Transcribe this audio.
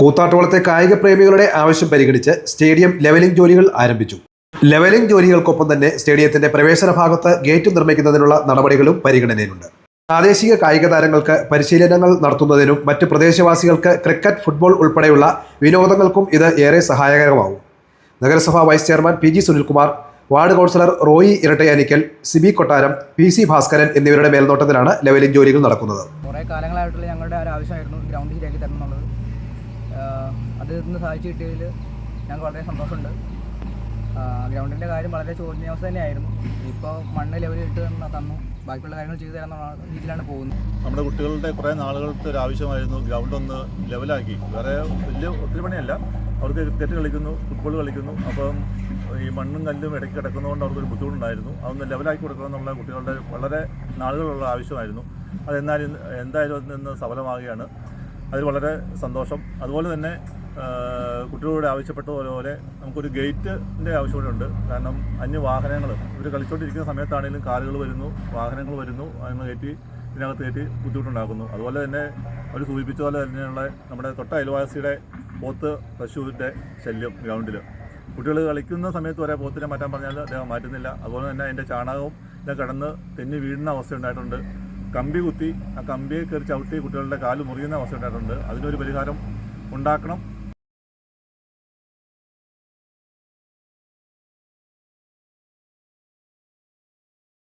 കൂത്താട്ടുകുളത്തെ കായിക പ്രേമികളുടെ ആവശ്യം പരിഗണിച്ച് സ്റ്റേഡിയം ലെവലിംഗ് ജോലികൾ ആരംഭിച്ചു. ലെവലിംഗ് ജോലികൾക്കൊപ്പം തന്നെ സ്റ്റേഡിയത്തിന്റെ പ്രവേശന ഭാഗത്ത് ഗേറ്റ് നിർമ്മിക്കുന്നതിനുള്ള നടപടികളും പരിഗണനയിലുണ്ട്. പ്രാദേശിക കായിക താരങ്ങൾക്ക് പരിശീലനങ്ങൾ നടത്തുന്നതിനും മറ്റ് പ്രദേശവാസികൾക്ക് ക്രിക്കറ്റ്, ഫുട്ബോൾ ഉൾപ്പെടെയുള്ള വിനോദങ്ങൾക്കും ഇത് ഏറെ സഹായകരമാവും. നഗരസഭാ vice chairman P G Sunilkumar, ward councillor Roy Irattayanickal, Siby Kottaram, P C Bhaskaran എന്നിവരുടെ മേൽനോട്ടത്തിലാണ് ലെവലിംഗ് ജോലികൾ നടക്കുന്നത്. കുറേ കാലങ്ങളായിട്ടുള്ള ഞങ്ങളുടെ ഒരു ആവശ്യമായിരുന്നു ഗ്രൗണ്ട് ശരിയാക്കി തരണം എന്നുള്ളത്. അത് ഇന്ന് സാധിച്ചു കിട്ടിയതിൽ ഞങ്ങൾക്ക് വളരെ സന്തോഷമുണ്ട്. ഗ്രൗണ്ടിൻ്റെ കാര്യം വളരെ ചോദ്യാവസ്ഥ തന്നെയായിരുന്നു. ഇപ്പോൾ മണ്ണ് ലെവലിട്ട് തന്നു, ബാക്കിയുള്ള കാര്യങ്ങൾ ചെയ്തു തരാനുള്ള രീതിയിലാണ് പോകുന്നത്. നമ്മുടെ കുട്ടികളുടെ കുറേ നാളുകളുടെ ഒരു ആവശ്യമായിരുന്നു ഗ്രൗണ്ട് ഒന്ന് ലെവലാക്കി. വേറെ ഒത്തിരി പണിയല്ല, അവർക്ക് ക്രിക്കറ്റ് കളിക്കുന്നു, ഫുട്ബോൾ കളിക്കുന്നു. അപ്പം ഈ മണ്ണും കല്ലും ഇടയ്ക്ക് കിടക്കുന്നതുകൊണ്ട് അവർക്കൊരു ബുദ്ധിമുട്ടുണ്ടായിരുന്നു. അതൊന്ന് ലെവലാക്കി കൊടുക്കണമെന്നുള്ള കുട്ടികളുടെ വളരെ നാളുകളുള്ള ആവശ്യമായിരുന്നു. എന്തായാലും ഇന്ന് സഫലമാവുകയാണ്. അതിൽ വളരെ സന്തോഷം. അതുപോലെ തന്നെ കുട്ടികളോട് ആവശ്യപ്പെട്ടതുപോലെ നമുക്കൊരു ഗേറ്റിൻ്റെ ആവശ്യമുണ്ട്. കാരണം വാഹനങ്ങൾ ഇവർ കളിച്ചുകൊണ്ടിരിക്കുന്ന സമയത്താണെങ്കിലും കാറുകൾ വരുന്നു, വാഹനങ്ങൾ വരുന്നു, അതിന് ഇതിനകത്ത് കയറ്റി ബുദ്ധിമുട്ടുണ്ടാക്കുന്നു. അതുപോലെ തന്നെ അവർ സൂചിപ്പിച്ച പോലെ തന്നെയുള്ള നമ്മുടെ തൊട്ട അയൽവാസിയുടെ പോത്ത് പശുവിൻ്റെ ശല്യം ഗ്രൗണ്ടിൽ കുട്ടികൾ കളിക്കുന്ന സമയത്ത് വരെ പോത്തിനെ മാറ്റാൻ പറഞ്ഞാൽ അദ്ദേഹം മാറ്റുന്നില്ല. അതുപോലെ തന്നെ അതിൻ്റെ ചാണകവും കടന്ന് തെന്നി വീഴുന്ന അവസ്ഥ ഉണ്ടായിട്ടുണ്ട്. കമ്പി കുത്തി ആ കമ്പിയെ കയറി ചവിട്ടി കുട്ടികളുടെ കാല് മുറിയുന്ന അവസ്ഥ ഉണ്ടായിട്ടുണ്ട്. അതിനൊരു പരിഹാരം ഉണ്ടാക്കണം.